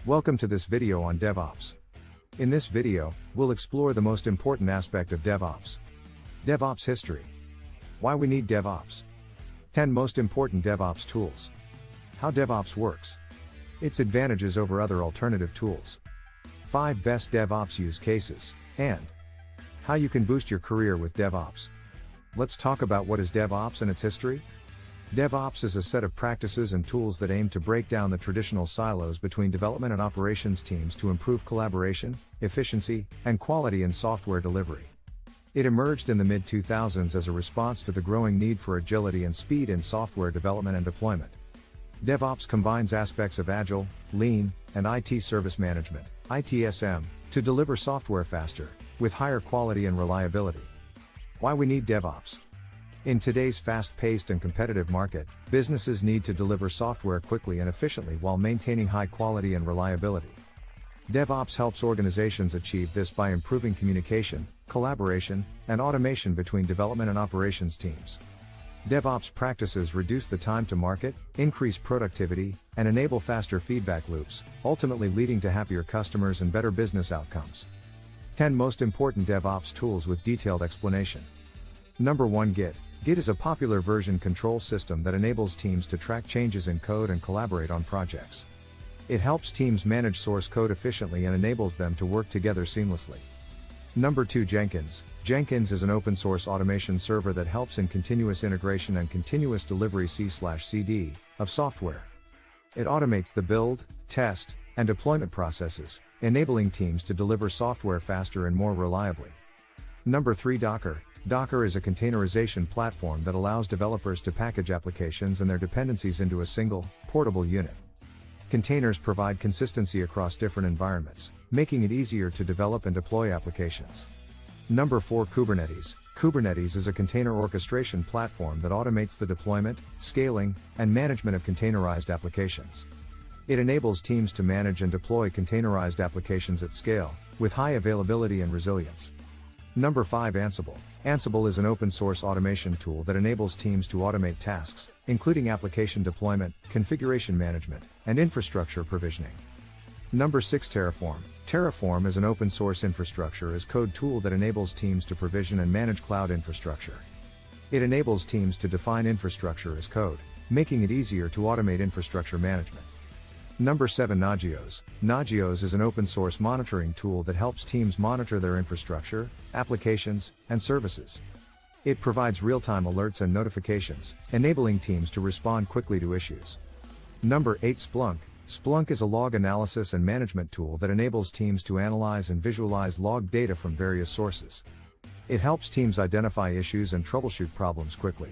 Welcome to this video on DevOps. In this video, we'll explore the most important aspect of DevOps. DevOps history. Why we need DevOps. 10 most important DevOps tools. How DevOps works. Its advantages over other alternative tools. 5 best DevOps use cases, and how you can boost your career with DevOps. Let's talk about what is DevOps and its history. DevOps is a set of practices and tools that aim to break down the traditional silos between development and operations teams to improve collaboration, efficiency, and quality in software delivery. It emerged in the mid-2000s as a response to the growing need for agility and speed in software development and deployment. DevOps combines aspects of Agile, Lean, and IT service management, ITSM, to deliver software faster, with higher quality and reliability. Why we need DevOps. In today's fast-paced and competitive market, businesses need to deliver software quickly and efficiently while maintaining high quality and reliability. DevOps helps organizations achieve this by improving communication, collaboration, and automation between development and operations teams. DevOps practices reduce the time to market, increase productivity, and enable faster feedback loops, ultimately leading to happier customers and better business outcomes. 10 most important DevOps tools with detailed explanation. Number 1. Git. Git is a popular version control system that enables teams to track changes in code and collaborate on projects. It helps teams manage source code efficiently and enables them to work together seamlessly. Number 2. Jenkins. Jenkins is an open-source automation server that helps in continuous integration and continuous delivery C/CD of software. It automates the build, test, and deployment processes, enabling teams to deliver software faster and more reliably. Number 3. Docker. Docker is a containerization platform that allows developers to package applications and their dependencies into a single, portable unit. Containers provide consistency across different environments, making it easier to develop and deploy applications. Number 4. Kubernetes. Kubernetes is a container orchestration platform that automates the deployment, scaling, and management of containerized applications. It enables teams to manage and deploy containerized applications at scale, with high availability and resilience. Number 5. Ansible. Ansible is an open-source automation tool that enables teams to automate tasks, including application deployment, configuration management, and infrastructure provisioning. Number 6. Terraform. Terraform is an open-source infrastructure as code tool that enables teams to provision and manage cloud infrastructure. It enables teams to define infrastructure as code, making it easier to automate infrastructure management. Number 7. Nagios. Nagios is an open-source monitoring tool that helps teams monitor their infrastructure, applications, and services. It provides real-time alerts and notifications, enabling teams to respond quickly to issues. Number 8. Splunk. Splunk is a log analysis and management tool that enables teams to analyze and visualize log data from various sources. It helps teams identify issues and troubleshoot problems quickly.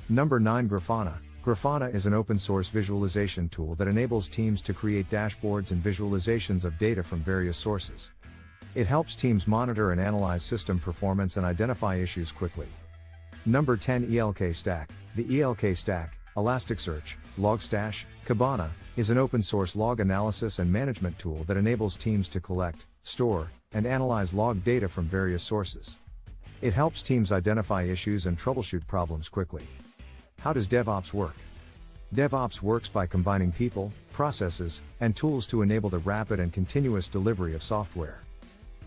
Number 9. Grafana. Grafana is an open-source visualization tool that enables teams to create dashboards and visualizations of data from various sources. It helps teams monitor and analyze system performance and identify issues quickly. Number 10. ELK Stack. The ELK Stack, Elasticsearch, Logstash, Kibana, is an open-source log analysis and management tool that enables teams to collect, store, and analyze log data from various sources. It helps teams identify issues and troubleshoot problems quickly. How does DevOps work? DevOps works by combining people, processes, and tools to enable the rapid and continuous delivery of software.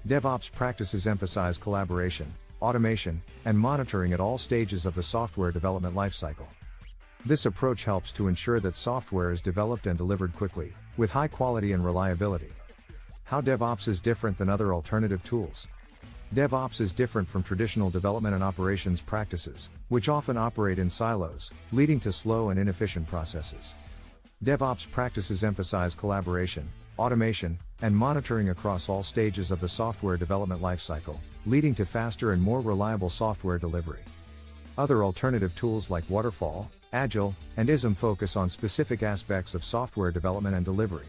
DevOps practices emphasize collaboration, automation, and monitoring at all stages of the software development lifecycle. This approach helps to ensure that software is developed and delivered quickly, with high quality and reliability. How DevOps is different than other alternative tools. DevOps is different from traditional development and operations practices, which often operate in silos, leading to slow and inefficient processes. DevOps practices emphasize collaboration, automation, and monitoring across all stages of the software development lifecycle, leading to faster and more reliable software delivery. Other alternative tools like Waterfall, Agile, and ISM focus on specific aspects of software development and delivery.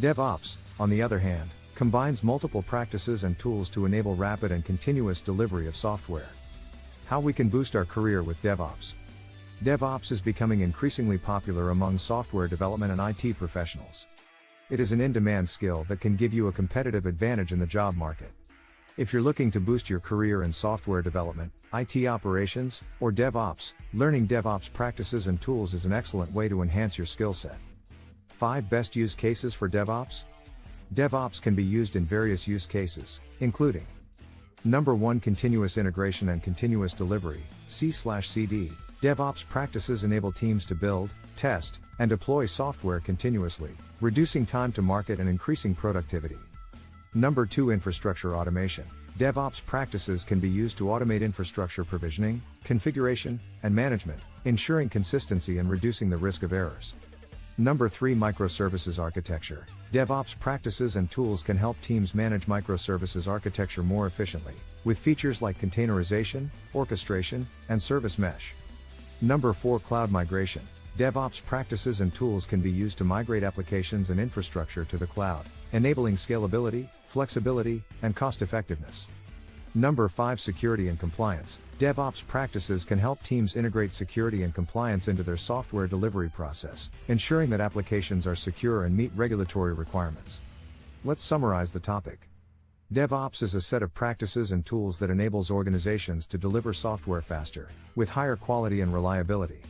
DevOps, on the other hand, combines multiple practices and tools to enable rapid and continuous delivery of software. How we can boost our career with DevOps. DevOps is becoming increasingly popular among software development and IT professionals. It is an in-demand skill that can give you a competitive advantage in the job market. If you're looking to boost your career in software development, IT operations, or DevOps, learning DevOps practices and tools is an excellent way to enhance your skill set. 5 best use cases for DevOps. DevOps can be used in various use cases, including Number 1. Continuous integration and continuous delivery, C/CD. DevOps practices enable teams to build, test, and deploy software continuously, reducing time to market and increasing productivity. Number 2. Infrastructure automation. DevOps practices can be used to automate infrastructure provisioning, configuration, and management, ensuring consistency and reducing the risk of errors. Number 3. Microservices architecture. DevOps practices and tools can help teams manage microservices architecture more efficiently, with features like containerization, orchestration, and service mesh. Number 4. Cloud migration. DevOps practices and tools can be used to migrate applications and infrastructure to the cloud, enabling scalability, flexibility, and cost-effectiveness. Number 5. Security and compliance. DevOps practices can help teams integrate security and compliance into their software delivery process, ensuring that applications are secure and meet regulatory requirements. Let's summarize the topic. DevOps is a set of practices and tools that enables organizations to deliver software faster, with higher quality and reliability.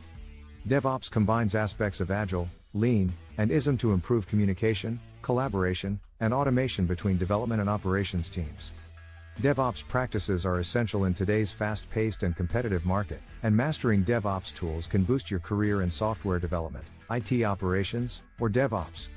DevOps combines aspects of Agile, Lean, and ISM to improve communication, collaboration, and automation between development and operations teams. DevOps practices are essential in today's fast-paced and competitive market, and mastering DevOps tools can boost your career in software development, IT operations, or DevOps.